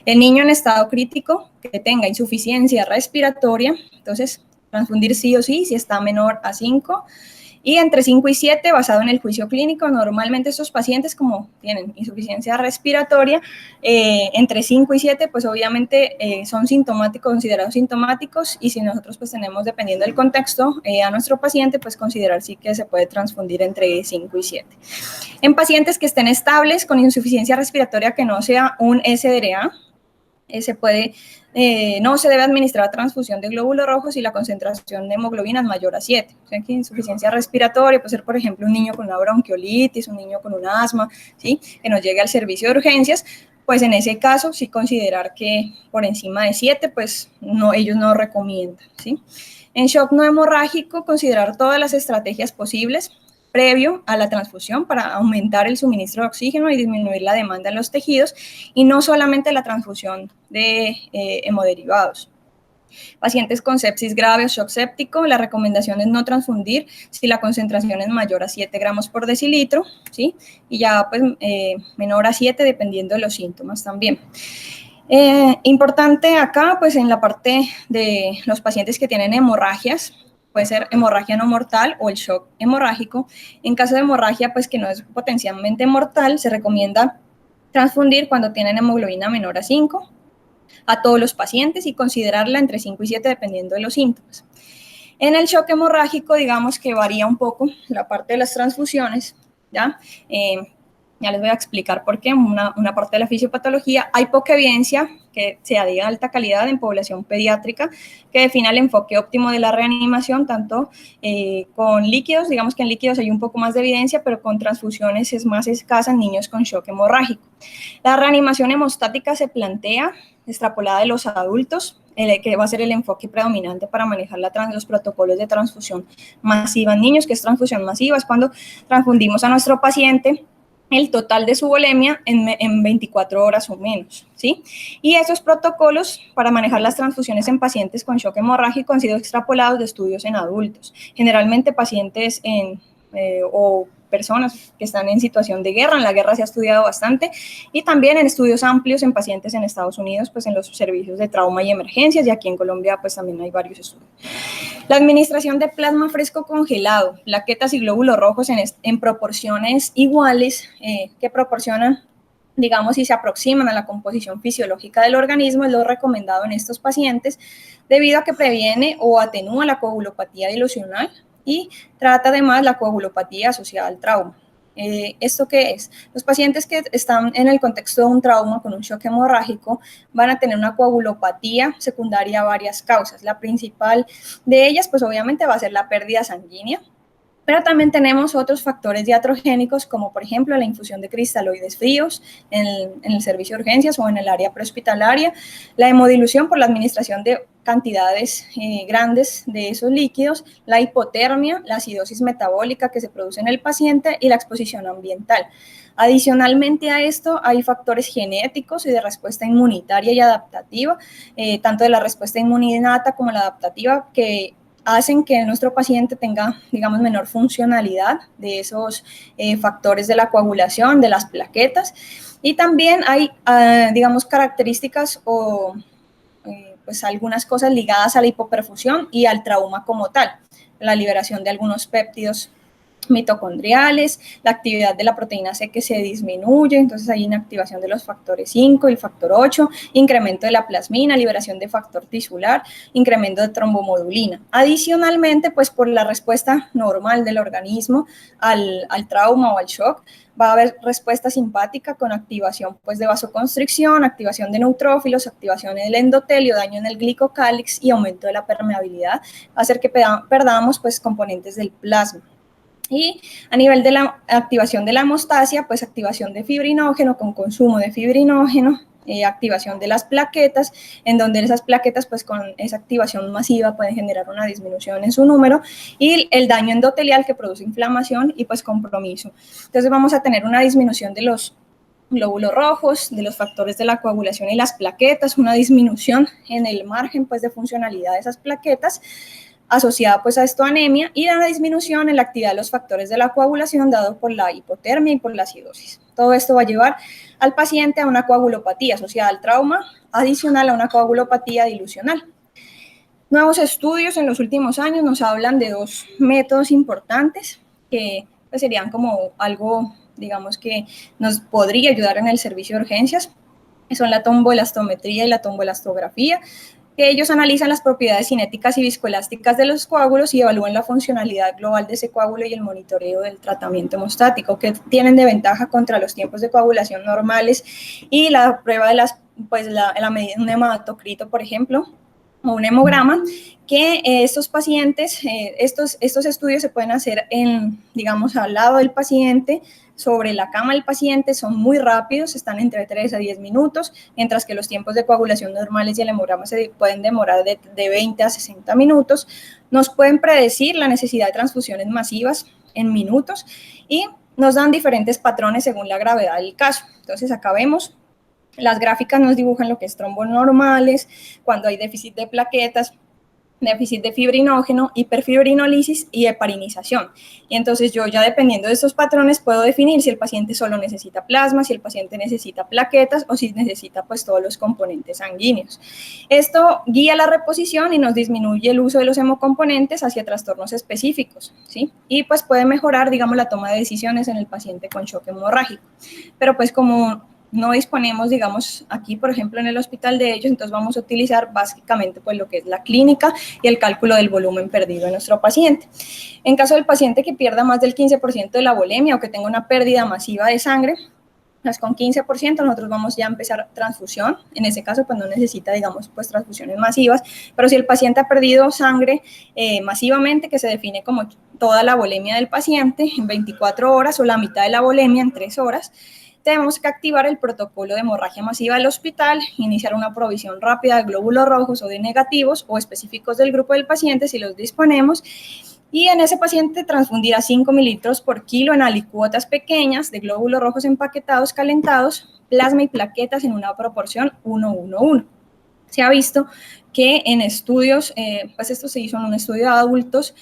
El niño en estado crítico que tenga insuficiencia respiratoria, entonces transfundir sí o sí si está menor a 5. Y entre 5 y 7, basado en el juicio clínico, normalmente estos pacientes como tienen insuficiencia respiratoria, entre 5 y 7, pues obviamente son sintomáticos, considerados sintomáticos, y si nosotros pues tenemos, dependiendo del contexto, a nuestro paciente, pues considerar sí que se puede transfundir entre 5 y 7. En pacientes que estén estables con insuficiencia respiratoria que no sea un SDRA, no se debe administrar transfusión de glóbulos rojos si la concentración de hemoglobina es mayor a 7. O sea, que insuficiencia respiratoria puede ser, por ejemplo, un niño con una bronquiolitis, un niño con un asma, ¿sí? Que nos llegue al servicio de urgencias, pues en ese caso sí considerar que por encima de 7, pues no, ellos no recomiendan, ¿sí? En shock no hemorrágico, considerar todas las estrategias posibles previo a la transfusión para aumentar el suministro de oxígeno y disminuir la demanda en los tejidos, y no solamente la transfusión de hemoderivados. Pacientes con sepsis grave o shock séptico, la recomendación es no transfundir si la concentración es mayor a 7 gramos por decilitro, ¿sí? Y ya pues menor a 7 dependiendo de los síntomas también. Importante acá, pues en la parte de los pacientes que tienen hemorragias, puede ser hemorragia no mortal o el shock hemorrágico. En caso de hemorragia, pues que no es potencialmente mortal, se recomienda transfundir cuando tienen hemoglobina menor a 5 a todos los pacientes y considerarla entre 5 y 7 dependiendo de los síntomas. En el shock hemorrágico, digamos que varía un poco la parte de las transfusiones, ¿ya? Ya les voy a explicar por qué. Una parte de la fisiopatología, hay poca evidencia que sea de alta calidad en población pediátrica que defina el enfoque óptimo de la reanimación, tanto con líquidos, digamos que en líquidos hay un poco más de evidencia, pero con transfusiones es más escasa en niños con shock hemorrágico. La reanimación hemostática se plantea extrapolada de los adultos, que va a ser el enfoque predominante para manejar los protocolos de transfusión masiva en niños, que es transfusión masiva, es cuando transfundimos a nuestro paciente el total de su volemia en 24 horas o menos, ¿sí? Y esos protocolos para manejar las transfusiones en pacientes con shock hemorrágico han sido extrapolados de estudios en adultos, generalmente pacientes o personas que están en situación de guerra. En la guerra se ha estudiado bastante, y también en estudios amplios en pacientes en Estados Unidos, pues en los servicios de trauma y emergencias, y aquí en Colombia pues también hay varios estudios. La administración de plasma fresco congelado, plaquetas y glóbulos rojos en proporciones iguales que proporcionan, digamos, y se aproximan a la composición fisiológica del organismo, es lo recomendado en estos pacientes, debido a que previene o atenúa la coagulopatía dilucional y trata además la coagulopatía asociada al trauma. ¿Esto qué es? Los pacientes que están en el contexto de un trauma con un shock hemorrágico van a tener una coagulopatía secundaria a varias causas. La principal de ellas, pues obviamente va a ser la pérdida sanguínea, pero también tenemos otros factores diatrogénicos, como por ejemplo la infusión de cristaloides fríos en el servicio de urgencias o en el área prehospitalaria, la hemodilución por la administración de cantidades grandes de esos líquidos, la hipotermia, la acidosis metabólica que se produce en el paciente y la exposición ambiental. Adicionalmente a esto, hay factores genéticos y de respuesta inmunitaria y adaptativa, tanto de la respuesta inmunidata como la adaptativa, que hacen que nuestro paciente tenga, digamos, menor funcionalidad de esos factores de la coagulación, de las plaquetas. Y también hay, digamos, características o pues algunas cosas ligadas a la hipoperfusión y al trauma como tal, la liberación de algunos péptidos mitocondriales, la actividad de la proteína C que se disminuye, entonces hay inactivación de los factores 5 y el factor 8, incremento de la plasmina, liberación de factor tisular, incremento de trombomodulina. Adicionalmente, pues por la respuesta normal del organismo al trauma o al shock, va a haber respuesta simpática con activación pues, de vasoconstricción, activación de neutrófilos, activación del endotelio, daño en el glicocálix y aumento de la permeabilidad, va a hacer que perdamos pues, componentes del plasma. Y a nivel de la activación de la hemostasia, pues activación de fibrinógeno con consumo de fibrinógeno, activación de las plaquetas, en donde esas plaquetas, pues con esa activación masiva pueden generar una disminución en su número, y el daño endotelial que produce inflamación y pues compromiso. Entonces vamos a tener una disminución de los glóbulos rojos, de los factores de la coagulación y las plaquetas, una disminución en el margen pues de funcionalidad de esas plaquetas, asociada pues a esto anemia, y una disminución en la actividad de los factores de la coagulación dado por la hipotermia y por la acidosis. Todo esto va a llevar al paciente a una coagulopatía asociada al trauma, adicional a una coagulopatía dilucional. Nuevos estudios en los últimos años nos hablan de dos métodos importantes que pues, serían como algo, digamos, que nos podría ayudar en el servicio de urgencias, que son la tomboelastometría y la tomboelastografía, que ellos analizan las propiedades cinéticas y viscoelásticas de los coágulos y evalúan la funcionalidad global de ese coágulo y el monitoreo del tratamiento hemostático, que tienen de ventaja contra los tiempos de coagulación normales y la prueba de las, pues la medida de un hematocrito, por ejemplo, o un hemograma, que estos pacientes, estos estudios se pueden hacer digamos, al lado del paciente, sobre la cama del paciente, son muy rápidos, están entre 3 a 10 minutos, mientras que los tiempos de coagulación normales y el hemograma se pueden demorar de 20 a 60 minutos. Nos pueden predecir la necesidad de transfusiones masivas en minutos y nos dan diferentes patrones según la gravedad del caso. Entonces acá vemos, las gráficas nos dibujan lo que es trombos normales, cuando hay déficit de plaquetas, déficit de fibrinógeno, hiperfibrinolisis y heparinización. Y entonces yo ya dependiendo de estos patrones puedo definir si el paciente solo necesita plasma, si el paciente necesita plaquetas o si necesita pues todos los componentes sanguíneos. Esto guía la reposición y nos disminuye el uso de los hemocomponentes hacia trastornos específicos, ¿sí? Y pues puede mejorar, digamos, la toma de decisiones en el paciente con shock hemorrágico. Pero pues como no disponemos, digamos, aquí, por ejemplo, en el hospital de ellos, entonces vamos a utilizar básicamente pues lo que es la clínica y el cálculo del volumen perdido de nuestro paciente. En caso del paciente que pierda más del 15% de la volemia o que tenga una pérdida masiva de sangre, pues con 15% nosotros vamos ya a empezar transfusión. En ese caso, pues no necesita, digamos, pues transfusiones masivas, pero si el paciente ha perdido sangre masivamente, que se define como toda la volemia del paciente en 24 horas o la mitad de la volemia en 3 horas, tenemos que activar el protocolo de hemorragia masiva del hospital, iniciar una provisión rápida de glóbulos rojos o de negativos o específicos del grupo del paciente si los disponemos, y en ese paciente transfundir a 5 mililitros por kilo en alicuotas pequeñas de glóbulos rojos empaquetados calentados, plasma y plaquetas en una proporción 1:1:1. Se ha visto que en estudios, pues esto se hizo en un estudio de adultos,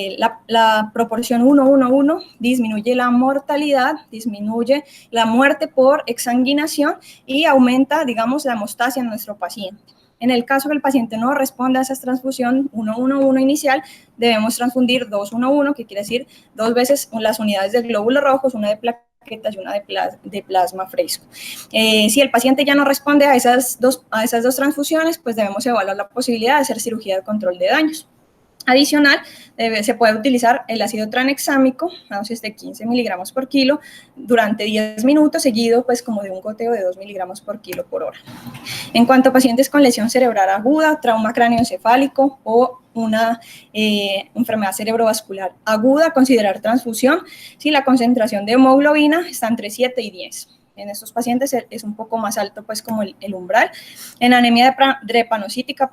la proporción 1:1:1 disminuye la mortalidad, disminuye la muerte por exsanguinación y aumenta, digamos, la hemostasia en nuestro paciente. En el caso que el paciente no responda a esa transfusión 1:1:1 inicial, debemos transfundir 2:1:1, que quiere decir 2 veces las unidades de glóbulos rojos, una de plaquetas y una de plasma fresco. Si el paciente ya no responde a esas dos transfusiones, pues debemos evaluar la posibilidad de hacer cirugía de control de daños. Adicional, se puede utilizar el ácido tranexámico, a dosis de 15 miligramos por kilo, durante 10 minutos, seguido pues como de un goteo de 2 miligramos por kilo por hora. En cuanto a pacientes con lesión cerebral aguda, trauma cráneoencefálico o una enfermedad cerebrovascular aguda, considerar transfusión si la concentración de hemoglobina está entre 7 y 10. En estos pacientes es un poco más alto, pues como el umbral. En anemia drepanocítica,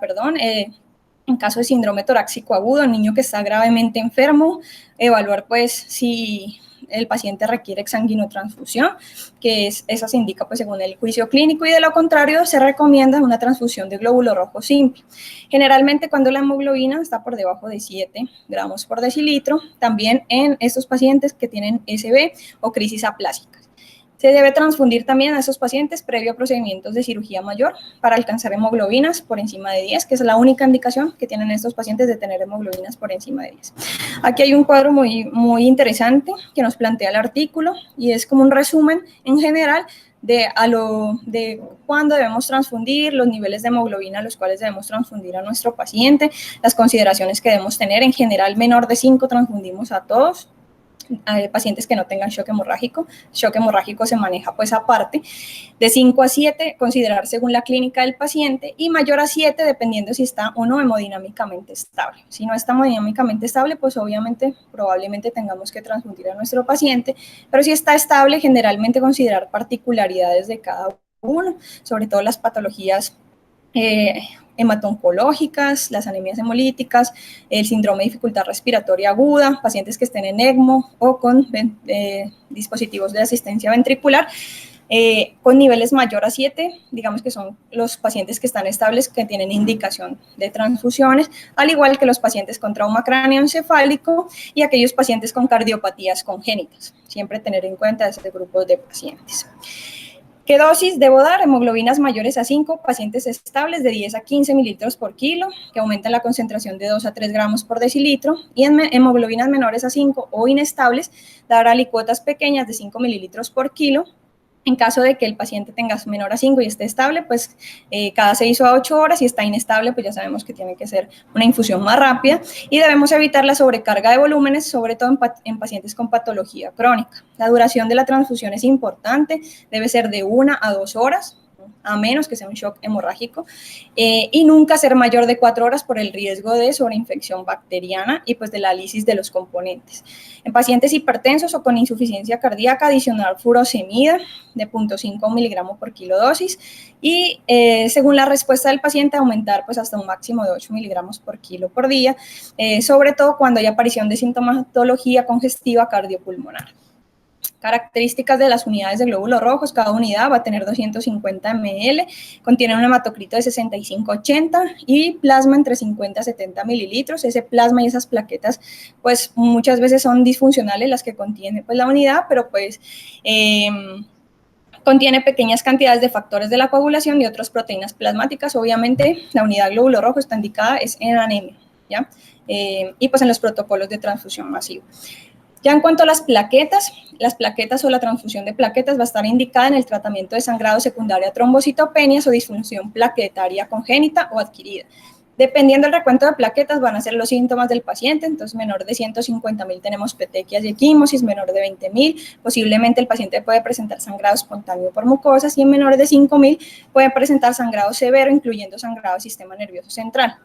en caso de síndrome torácico agudo, el niño que está gravemente enfermo, evaluar pues si el paciente requiere exsanguinotransfusión, que esa se indica pues según el juicio clínico, y de lo contrario se recomienda una transfusión de glóbulo rojo simple. Generalmente cuando la hemoglobina está por debajo de 7 gramos por decilitro, también en estos pacientes que tienen SB o crisis aplásicas. Se debe transfundir también a esos pacientes previo a procedimientos de cirugía mayor para alcanzar hemoglobinas por encima de 10, que es la única indicación que tienen estos pacientes de tener hemoglobinas por encima de 10. Aquí hay un cuadro muy interesante que nos plantea el artículo y es como un resumen en general de cuándo debemos transfundir, los niveles de hemoglobina a los cuales debemos transfundir a nuestro paciente, las consideraciones que debemos tener. En general, menor de 5 transfundimos a todos. Hay pacientes que no tengan shock hemorrágico se maneja pues aparte. De 5 a 7 considerar según la clínica del paciente, y mayor a 7 dependiendo si está o no hemodinámicamente estable. Si no está hemodinámicamente estable, pues obviamente probablemente tengamos que transfundir a nuestro paciente, pero si está estable, generalmente considerar particularidades de cada uno, sobre todo las patologías hemato-oncológicas, las anemias hemolíticas, el síndrome de dificultad respiratoria aguda, pacientes que estén en ECMO o con dispositivos de asistencia ventricular, con niveles mayor a 7, digamos que son los pacientes que están estables, que tienen indicación de transfusiones, al igual que los pacientes con trauma cráneoencefálico y aquellos pacientes con cardiopatías congénitas. Siempre tener en cuenta ese grupo de pacientes. ¿Qué dosis debo dar? Hemoglobinas mayores a 5, pacientes estables de 10 a 15 mililitros por kilo, que aumentan la concentración de 2 a 3 gramos por decilitro, y en hemoglobinas menores a 5 o inestables, dar alicuotas pequeñas de 5 mililitros por kilo. En caso de que el paciente tenga menor a 5 y esté estable, pues cada 6 a 8 horas, si está inestable, pues ya sabemos que tiene que ser una infusión más rápida, y debemos evitar la sobrecarga de volúmenes, sobre todo en pacientes con patología crónica. La duración de la transfusión es importante, debe ser de 1 a 2 horas, a menos que sea un shock hemorrágico, y nunca ser mayor de 4 horas por el riesgo de sobreinfección bacteriana y pues de la lisis de los componentes. En pacientes hipertensos o con insuficiencia cardíaca, adicionar furosemida de 0.5 miligramos por kilo dosis, y según la respuesta del paciente aumentar pues hasta un máximo de 8 miligramos por kilo por día, sobre todo cuando hay aparición de sintomatología congestiva cardiopulmonar. Características de las unidades de glóbulos rojos: cada unidad va a tener 250 ml, contiene un hematocrito de 65-80 y plasma entre 50 a 70 mililitros. Ese plasma y esas plaquetas pues muchas veces son disfuncionales las que contiene pues la unidad, pero pues contiene pequeñas cantidades de factores de la coagulación y otras proteínas plasmáticas. Obviamente la unidad de glóbulo rojo está indicada es en anemia, ¿ya? Y pues en los protocolos de transfusión masiva. Ya en cuanto a las plaquetas o la transfusión de plaquetas va a estar indicada en el tratamiento de sangrado secundario a trombocitopenias o disfunción plaquetaria congénita o adquirida. Dependiendo del recuento de plaquetas van a ser los síntomas del paciente, entonces menor de 150.000 tenemos petequias y equimosis, menor de 20.000 posiblemente el paciente puede presentar sangrado espontáneo por mucosas y en menores de 5.000 puede presentar sangrado severo, incluyendo sangrado del sistema nervioso central.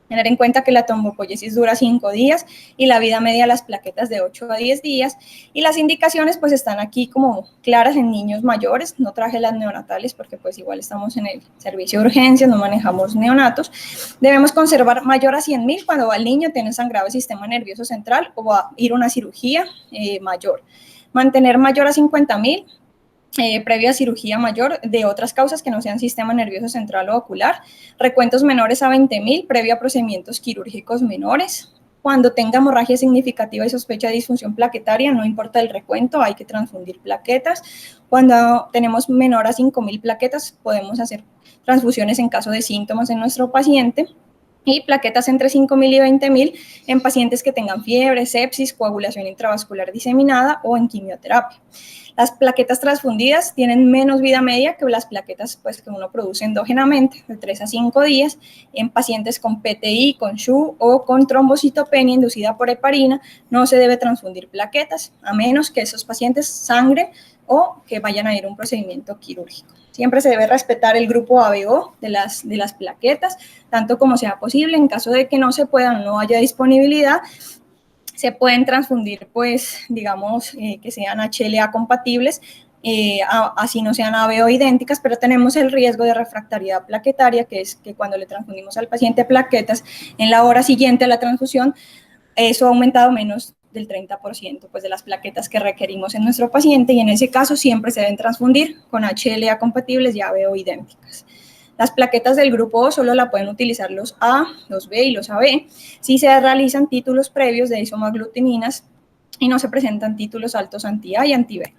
Tener en cuenta que la trombopoyesis dura 5 días y la vida media de las plaquetas de 8 a 10 días. Y las indicaciones pues están aquí como claras en niños mayores. No traje las neonatales porque pues igual estamos en el servicio de urgencias, no manejamos neonatos. Debemos conservar mayor a 100.000 cuando el niño tiene sangrado del sistema nervioso central o va a ir a una cirugía mayor. Mantener mayor a 50.000. Previa cirugía mayor de otras causas que no sean sistema nervioso central o ocular, recuentos menores a 20.000, previa procedimientos quirúrgicos menores. Cuando tenga hemorragia significativa y sospecha de disfunción plaquetaria, no importa el recuento, hay que transfundir plaquetas. Cuando tenemos menor a 5.000 plaquetas, podemos hacer transfusiones en caso de síntomas en nuestro paciente. Y plaquetas entre 5.000 y 20.000 en pacientes que tengan fiebre, sepsis, coagulación intravascular diseminada o en quimioterapia. Las plaquetas transfundidas tienen menos vida media que las plaquetas pues, que uno produce endógenamente, de 3 a 5 días, en pacientes con PTI, con SHU o con trombocitopenia inducida por heparina, no se debe transfundir plaquetas, a menos que esos pacientes sangren o que vayan a ir a un procedimiento quirúrgico. Siempre se debe respetar el grupo ABO de las plaquetas, tanto como sea posible. En caso de que no se pueda, no haya disponibilidad, se pueden transfundir, pues, digamos, que sean HLA compatibles, así no sean ABO idénticas, pero tenemos el riesgo de refractariedad plaquetaria, que es que cuando le transfundimos al paciente plaquetas, en la hora siguiente a la transfusión, eso ha aumentado menos del 30% pues, de las plaquetas que requerimos en nuestro paciente y en ese caso siempre se deben transfundir con HLA compatibles y ABO idénticas. Las plaquetas del grupo O solo la pueden utilizar los A, los B y los AB si se realizan títulos previos de isomaglutininas y no se presentan títulos altos anti-A y anti-B.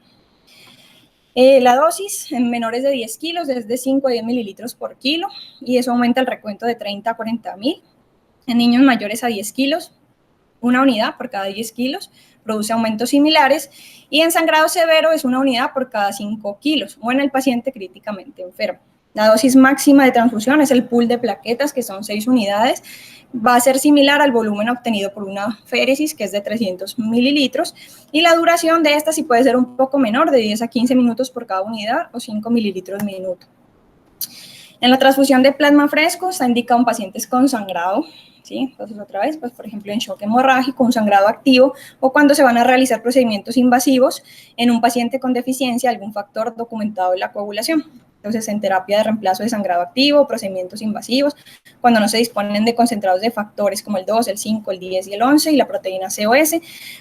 La dosis en menores de 10 kilos es de 5 a 10 mililitros por kilo y eso aumenta el recuento de 30 a 40.000. En niños mayores a 10 kilos, una unidad por cada 10 kilos, produce aumentos similares, y en sangrado severo es una unidad por cada 5 kilos, o en el paciente críticamente enfermo. La dosis máxima de transfusión es el pool de plaquetas, que son 6 unidades, va a ser similar al volumen obtenido por una féresis, que es de 300 mililitros, y la duración de esta sí puede ser un poco menor, de 10 a 15 minutos por cada unidad, o 5 mililitros minuto. En la transfusión de plasma fresco está indicado en pacientes con sangrado, ¿sí? Entonces, otra vez, pues, por ejemplo, en shock hemorrágico, un sangrado activo, o cuando se van a realizar procedimientos invasivos en un paciente con deficiencia de algún factor documentado en la coagulación. Entonces, en terapia de reemplazo de sangrado activo, procedimientos invasivos, cuando no se disponen de concentrados de factores como el 2, el 5, el 10 y el 11 y la proteína COS,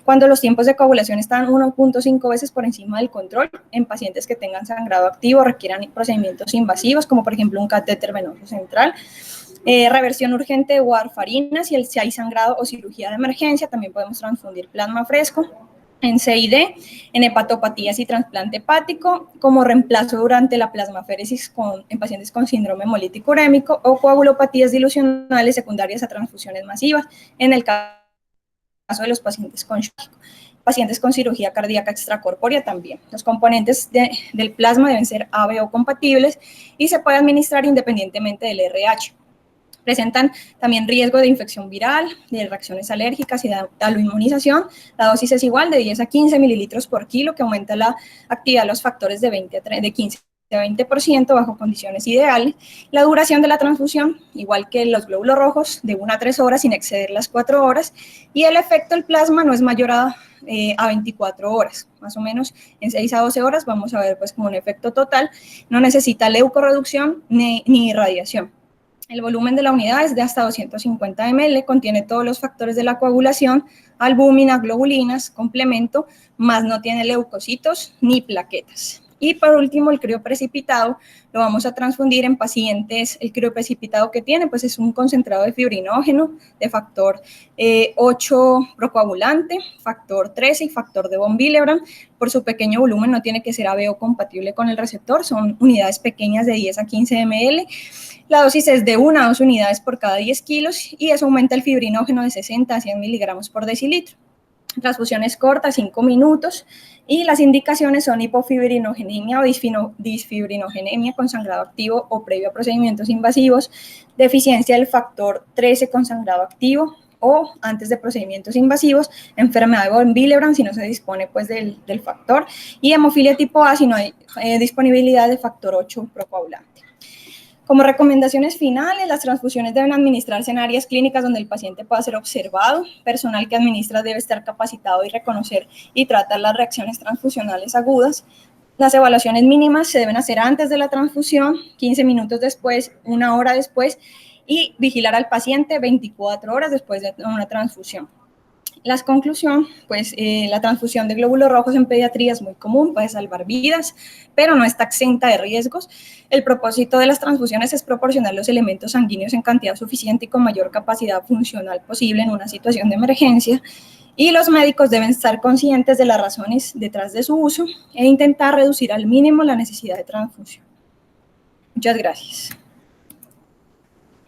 cuando los tiempos de coagulación están 1.5 veces por encima del control, en pacientes que tengan sangrado activo requieran procedimientos invasivos, como por ejemplo un catéter venoso central, reversión urgente de warfarina, si hay sangrado o cirugía de emergencia, también podemos transfundir plasma fresco. En CID, en hepatopatías y trasplante hepático, como reemplazo durante la plasmaféresis en pacientes con síndrome hemolítico urémico o coagulopatías dilucionales secundarias a transfusiones masivas, en el caso de los pacientes con shock. Pacientes con cirugía cardíaca extracorpórea también. Los componentes del plasma deben ser ABO compatibles y se puede administrar independientemente del RH. Presentan también riesgo de infección viral, de reacciones alérgicas y de aloinmunización. La dosis es igual, de 10 a 15 mililitros por kilo, que aumenta la actividad de los factores de 15 a 20% bajo condiciones ideales. La duración de la transfusión, igual que los glóbulos rojos, de 1 a 3 horas sin exceder las 4 horas. Y el efecto del plasma no es mayor a 24 horas, más o menos en 6 a 12 horas vamos a ver pues como un efecto total. No necesita leucorreducción ni irradiación. El volumen de la unidad es de hasta 250 ml, contiene todos los factores de la coagulación, albúmina, globulinas, complemento, más no tiene leucocitos ni plaquetas. Y por último, el crioprecipitado lo vamos a transfundir en pacientes. El crioprecipitado que tiene pues es un concentrado de fibrinógeno, de factor 8 procoagulante, factor 13 y factor de von Willebrand. Por su pequeño volumen no tiene que ser ABO compatible con el receptor, son unidades pequeñas de 10 a 15 ml. La dosis es de 1 a 2 unidades por cada 10 kilos y eso aumenta el fibrinógeno de 60 a 100 miligramos por decilitro. transfusiones cortas, 5 minutos, y las indicaciones son hipofibrinogenemia o disfibrinogenemia con sangrado activo o previo a procedimientos invasivos, deficiencia del factor 13 con sangrado activo o antes de procedimientos invasivos, enfermedad de von Willebrand si no se dispone pues del factor, y hemofilia tipo A si no hay disponibilidad de factor 8 procoagulante. Como recomendaciones finales, las transfusiones deben administrarse en áreas clínicas donde el paciente pueda ser observado. Personal que administra debe estar capacitado y reconocer y tratar las reacciones transfusionales agudas. Las evaluaciones mínimas se deben hacer antes de la transfusión, 15 minutos después, 1 hora después, y vigilar al paciente 24 horas después de una transfusión. La conclusión, pues la transfusión de glóbulos rojos en pediatría es muy común, puede salvar vidas, pero no está exenta de riesgos. El propósito de las transfusiones es proporcionar los elementos sanguíneos en cantidad suficiente y con mayor capacidad funcional posible en una situación de emergencia, y los médicos deben estar conscientes de las razones detrás de su uso e intentar reducir al mínimo la necesidad de transfusión. Muchas gracias.